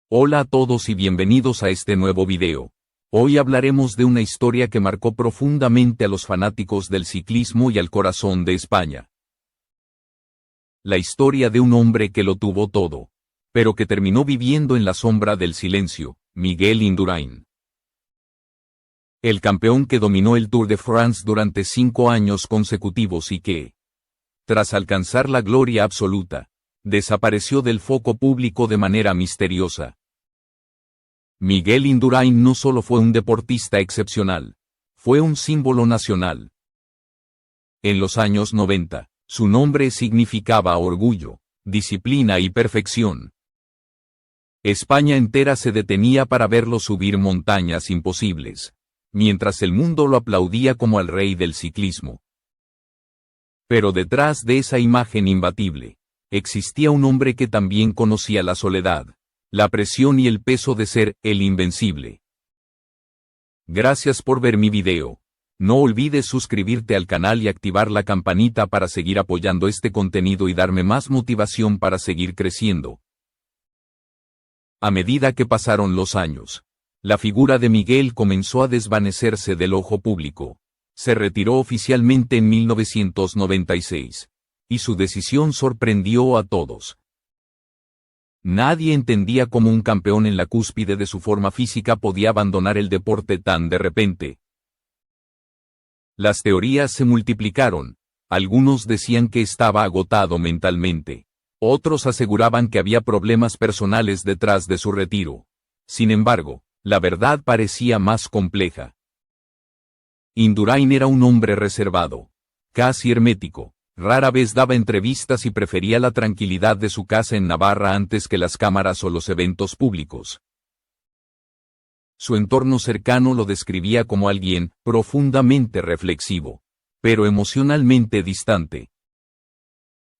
Hola a todos y bienvenidos a este nuevo video. Hoy hablaremos de una historia que marcó profundamente a los fanáticos del ciclismo y al corazón de España. La historia de un hombre que lo tuvo todo, pero que terminó viviendo en la sombra del silencio, Miguel Indurain. El campeón que dominó el Tour de France durante 5 años consecutivos y que, tras alcanzar la gloria absoluta, desapareció del foco público de manera misteriosa. Miguel Indurain no solo fue un deportista excepcional, fue un símbolo nacional. En los años 90, su nombre significaba orgullo, disciplina y perfección. España entera se detenía para verlo subir montañas imposibles, mientras el mundo lo aplaudía como al rey del ciclismo. Pero detrás de esa imagen imbatible, existía un hombre que también conocía la soledad, la presión y el peso de ser el invencible. Gracias por ver mi video. No olvides suscribirte al canal y activar la campanita para seguir apoyando este contenido y darme más motivación para seguir creciendo. A medida que pasaron los años, la figura de Miguel comenzó a desvanecerse del ojo público. Se retiró oficialmente en 1996. Y su decisión sorprendió a todos. Nadie entendía cómo un campeón en la cúspide de su forma física podía abandonar el deporte tan de repente. Las teorías se multiplicaron. Algunos decían que estaba agotado mentalmente. Otros aseguraban que había problemas personales detrás de su retiro. Sin embargo, la verdad parecía más compleja. Indurain era un hombre reservado, casi hermético. Rara vez daba entrevistas y prefería la tranquilidad de su casa en Navarra antes que las cámaras o los eventos públicos. Su entorno cercano lo describía como alguien profundamente reflexivo, pero emocionalmente distante.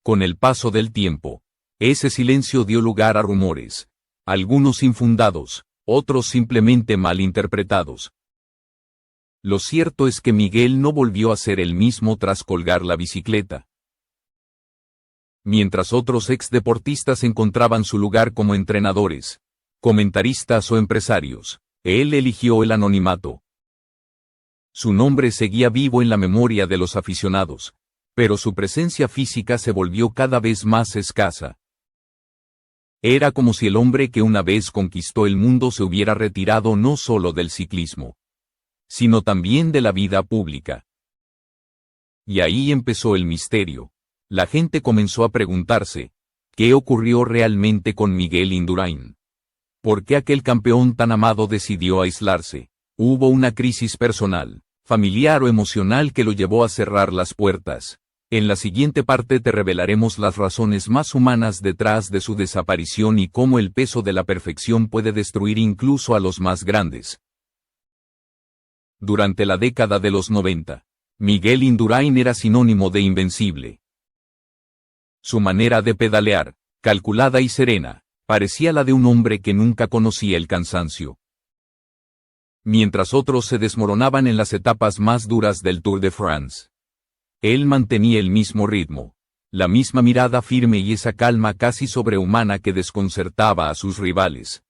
Con el paso del tiempo, ese silencio dio lugar a rumores, algunos infundados, otros simplemente malinterpretados. Lo cierto es que Miguel no volvió a ser el mismo tras colgar la bicicleta. Mientras otros exdeportistas encontraban su lugar como entrenadores, comentaristas o empresarios, él eligió el anonimato. Su nombre seguía vivo en la memoria de los aficionados, pero su presencia física se volvió cada vez más escasa. Era como si el hombre que una vez conquistó el mundo se hubiera retirado no solo del ciclismo, sino también de la vida pública. Y ahí empezó el misterio. La gente comenzó a preguntarse, ¿qué ocurrió realmente con Miguel Indurain? ¿Por qué aquel campeón tan amado decidió aislarse? ¿Hubo una crisis personal, familiar o emocional que lo llevó a cerrar las puertas? En la siguiente parte te revelaremos las razones más humanas detrás de su desaparición y cómo el peso de la perfección puede destruir incluso a los más grandes. Durante la década de los 90, Miguel Indurain era sinónimo de invencible. Su manera de pedalear, calculada y serena, parecía la de un hombre que nunca conocía el cansancio. Mientras otros se desmoronaban en las etapas más duras del Tour de France, él mantenía el mismo ritmo, la misma mirada firme y esa calma casi sobrehumana que desconcertaba a sus rivales.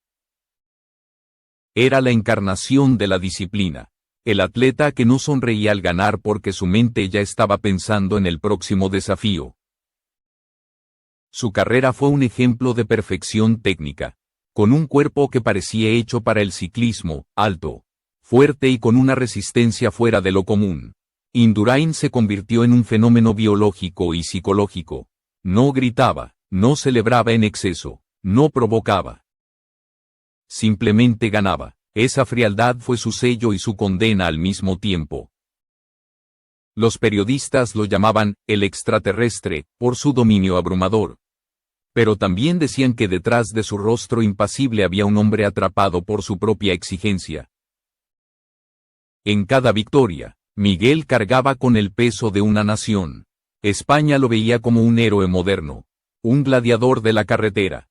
Era la encarnación de la disciplina. El atleta que no sonreía al ganar porque su mente ya estaba pensando en el próximo desafío. Su carrera fue un ejemplo de perfección técnica, con un cuerpo que parecía hecho para el ciclismo, alto, fuerte y con una resistencia fuera de lo común. Indurain se convirtió en un fenómeno biológico y psicológico. No gritaba, no celebraba en exceso, no provocaba. Simplemente ganaba. Esa frialdad fue su sello y su condena al mismo tiempo. Los periodistas lo llamaban el extraterrestre, por su dominio abrumador. Pero también decían que detrás de su rostro impasible había un hombre atrapado por su propia exigencia. En cada victoria, Miguel cargaba con el peso de una nación. España lo veía como un héroe moderno, un gladiador de la carretera.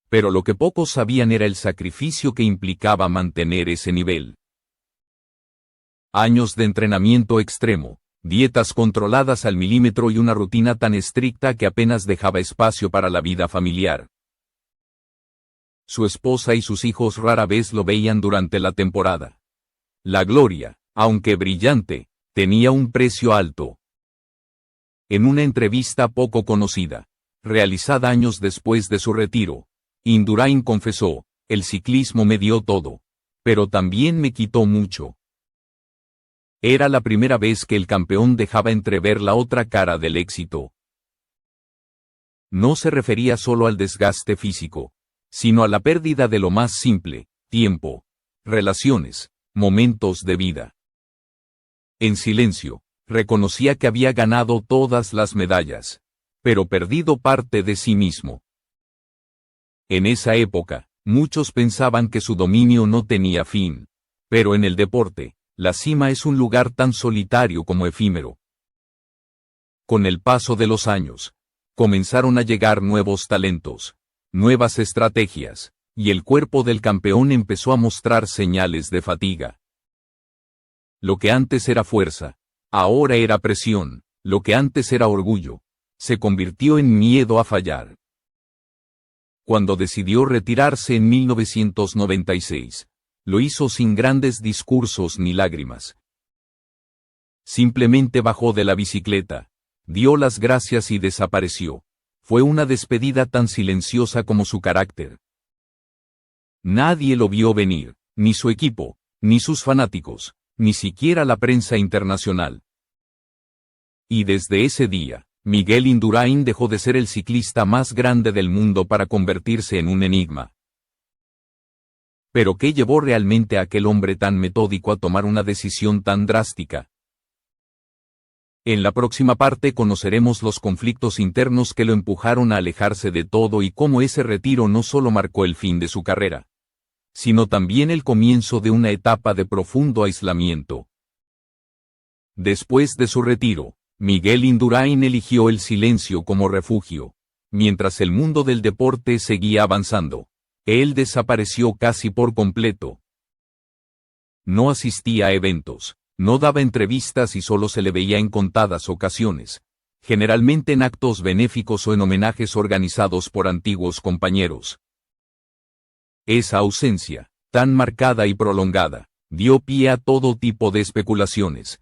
Pero lo que pocos sabían era el sacrificio que implicaba mantener ese nivel. Años de entrenamiento extremo, dietas controladas al milímetro y una rutina tan estricta que apenas dejaba espacio para la vida familiar. Su esposa y sus hijos rara vez lo veían durante la temporada. La gloria, aunque brillante, tenía un precio alto. En una entrevista poco conocida, realizada años después de su retiro, Indurain confesó: "El ciclismo me dio todo, pero también me quitó mucho". Era la primera vez que el campeón dejaba entrever la otra cara del éxito. No se refería solo al desgaste físico, sino a la pérdida de lo más simple: tiempo, relaciones, momentos de vida. En silencio, reconocía que había ganado todas las medallas, pero perdido parte de sí mismo. En esa época, muchos pensaban que su dominio no tenía fin, pero en el deporte, la cima es un lugar tan solitario como efímero. Con el paso de los años, comenzaron a llegar nuevos talentos, nuevas estrategias, y el cuerpo del campeón empezó a mostrar señales de fatiga. Lo que antes era fuerza, ahora era presión; lo que antes era orgullo, se convirtió en miedo a fallar. Cuando decidió retirarse en 1996, lo hizo sin grandes discursos ni lágrimas. Simplemente bajó de la bicicleta, dio las gracias y desapareció. Fue una despedida tan silenciosa como su carácter. Nadie lo vio venir, ni su equipo, ni sus fanáticos, ni siquiera la prensa internacional. Y desde ese día, Miguel Indurain dejó de ser el ciclista más grande del mundo para convertirse en un enigma. ¿Pero qué llevó realmente a aquel hombre tan metódico a tomar una decisión tan drástica? En la próxima parte conoceremos los conflictos internos que lo empujaron a alejarse de todo y cómo ese retiro no solo marcó el fin de su carrera, sino también el comienzo de una etapa de profundo aislamiento. Después de su retiro, Miguel Indurain eligió el silencio como refugio. Mientras el mundo del deporte seguía avanzando, él desapareció casi por completo. No asistía a eventos, no daba entrevistas y solo se le veía en contadas ocasiones, generalmente en actos benéficos o en homenajes organizados por antiguos compañeros. Esa ausencia, tan marcada y prolongada, dio pie a todo tipo de especulaciones.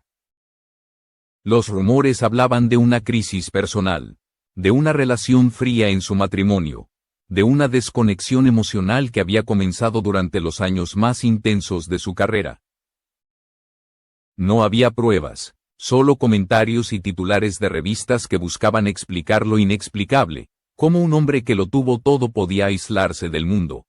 Los rumores hablaban de una crisis personal, de una relación fría en su matrimonio, de una desconexión emocional que había comenzado durante los años más intensos de su carrera. No había pruebas, solo comentarios y titulares de revistas que buscaban explicar lo inexplicable, cómo un hombre que lo tuvo todo podía aislarse del mundo.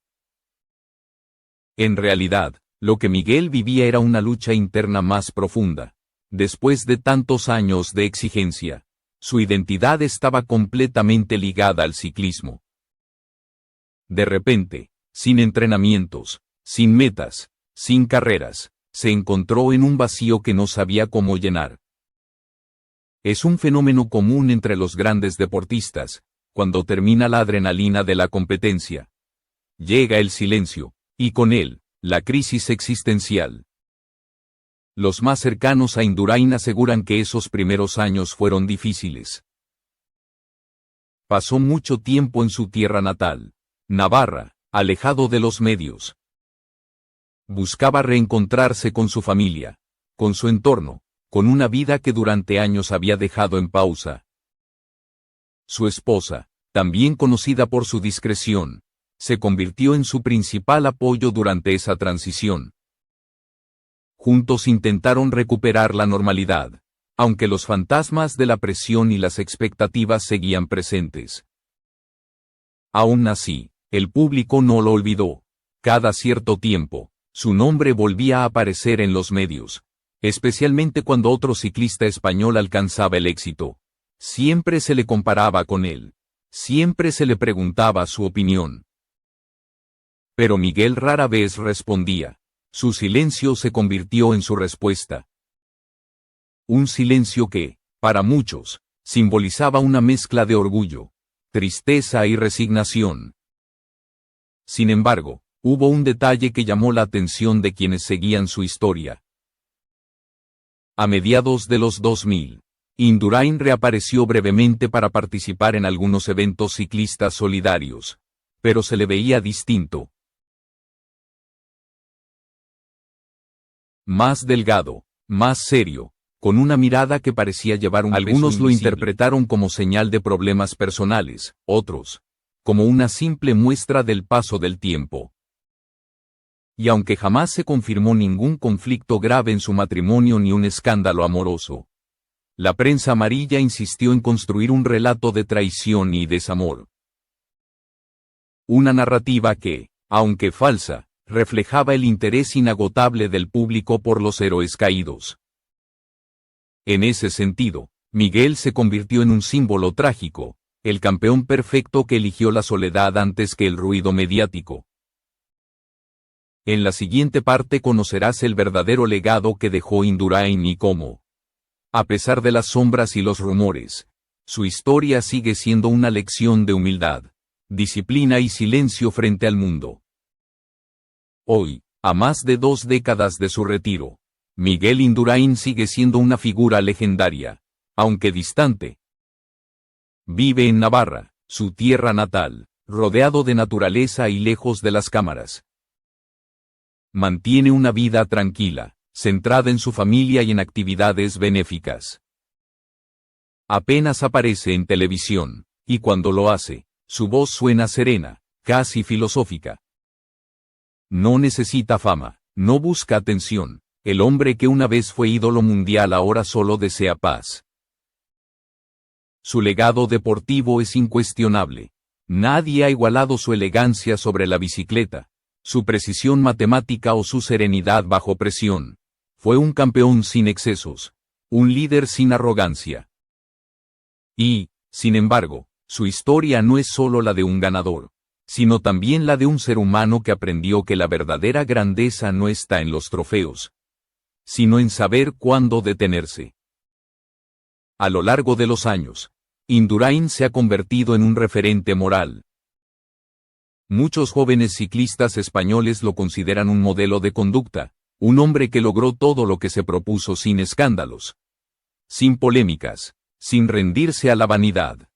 En realidad, lo que Miguel vivía era una lucha interna más profunda. Después de tantos años de exigencia, su identidad estaba completamente ligada al ciclismo. De repente, sin entrenamientos, sin metas, sin carreras, se encontró en un vacío que no sabía cómo llenar. Es un fenómeno común entre los grandes deportistas: cuando termina la adrenalina de la competencia, llega el silencio, y con él, la crisis existencial. Los más cercanos a Indurain aseguran que esos primeros años fueron difíciles. Pasó mucho tiempo en su tierra natal, Navarra, alejado de los medios. Buscaba reencontrarse con su familia, con su entorno, con una vida que durante años había dejado en pausa. Su esposa, también conocida por su discreción, se convirtió en su principal apoyo durante esa transición. Juntos intentaron recuperar la normalidad, aunque los fantasmas de la presión y las expectativas seguían presentes. Aún así, el público no lo olvidó. Cada cierto tiempo, su nombre volvía a aparecer en los medios, especialmente cuando otro ciclista español alcanzaba el éxito. Siempre se le comparaba con él, siempre se le preguntaba su opinión. Pero Miguel rara vez respondía. Su silencio se convirtió en su respuesta. Un silencio que, para muchos, simbolizaba una mezcla de orgullo, tristeza y resignación. Sin embargo, hubo un detalle que llamó la atención de quienes seguían su historia. A mediados de los 2000, Indurain reapareció brevemente para participar en algunos eventos ciclistas solidarios, pero se le veía distinto, más delgado, más serio, con una mirada que parecía llevar un peso invisible. Algunos lo interpretaron como señal de problemas personales, otros, como una simple muestra del paso del tiempo. Y aunque jamás se confirmó ningún conflicto grave en su matrimonio ni un escándalo amoroso, la prensa amarilla insistió en construir un relato de traición y desamor. Una narrativa que, aunque falsa, reflejaba el interés inagotable del público por los héroes caídos. En ese sentido, Miguel se convirtió en un símbolo trágico, el campeón perfecto que eligió la soledad antes que el ruido mediático. En la siguiente parte conocerás el verdadero legado que dejó Indurain y cómo, a pesar de las sombras y los rumores, su historia sigue siendo una lección de humildad, disciplina y silencio frente al mundo. Hoy, a más de 2 décadas de su retiro, Miguel Indurain sigue siendo una figura legendaria, aunque distante. Vive en Navarra, su tierra natal, rodeado de naturaleza y lejos de las cámaras. Mantiene una vida tranquila, centrada en su familia y en actividades benéficas. Apenas aparece en televisión, y cuando lo hace, su voz suena serena, casi filosófica. No necesita fama, no busca atención, el hombre que una vez fue ídolo mundial ahora solo desea paz. Su legado deportivo es incuestionable. Nadie ha igualado su elegancia sobre la bicicleta, su precisión matemática o su serenidad bajo presión. Fue un campeón sin excesos, un líder sin arrogancia. Y, sin embargo, su historia no es solo la de un ganador, sino también la de un ser humano que aprendió que la verdadera grandeza no está en los trofeos, sino en saber cuándo detenerse. A lo largo de los años, Indurain se ha convertido en un referente moral. Muchos jóvenes ciclistas españoles lo consideran un modelo de conducta, un hombre que logró todo lo que se propuso sin escándalos, sin polémicas, sin rendirse a la vanidad.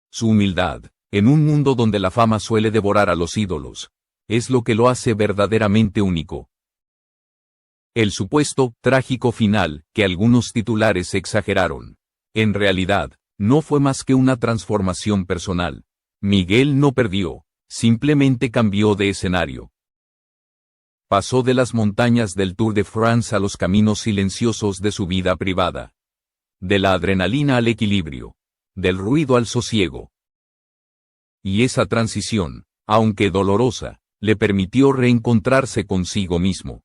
Su humildad, en un mundo donde la fama suele devorar a los ídolos, es lo que lo hace verdaderamente único. El supuesto trágico final, que algunos titulares exageraron, en realidad, no fue más que una transformación personal. Miguel no perdió, simplemente cambió de escenario. Pasó de las montañas del Tour de France a los caminos silenciosos de su vida privada. De la adrenalina al equilibrio. Del ruido al sosiego. Y esa transición, aunque dolorosa, le permitió reencontrarse consigo mismo.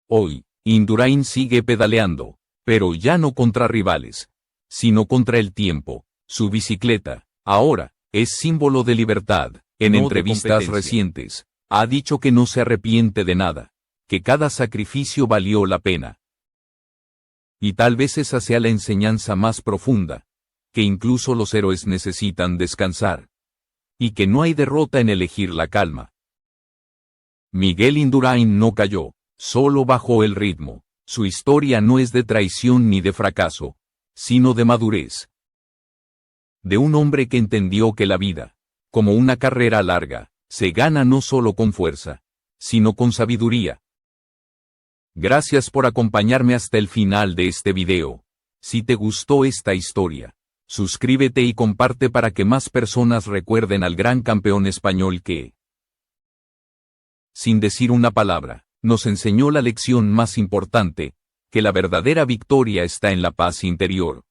Hoy, Indurain sigue pedaleando, pero ya no contra rivales, sino contra el tiempo. Su bicicleta, ahora, es símbolo de libertad. En entrevistas recientes, ha dicho que no se arrepiente de nada, que cada sacrificio valió la pena. Y tal vez esa sea la enseñanza más profunda, que incluso los héroes necesitan descansar, y que no hay derrota en elegir la calma. Miguel Indurain no cayó, solo bajó el ritmo. Su historia no es de traición ni de fracaso, sino de madurez. De un hombre que entendió que la vida, como una carrera larga, se gana no solo con fuerza, sino con sabiduría. Gracias por acompañarme hasta el final de este video. Si te gustó esta historia, suscríbete y comparte para que más personas recuerden al gran campeón español que, sin decir una palabra, nos enseñó la lección más importante, que la verdadera victoria está en la paz interior.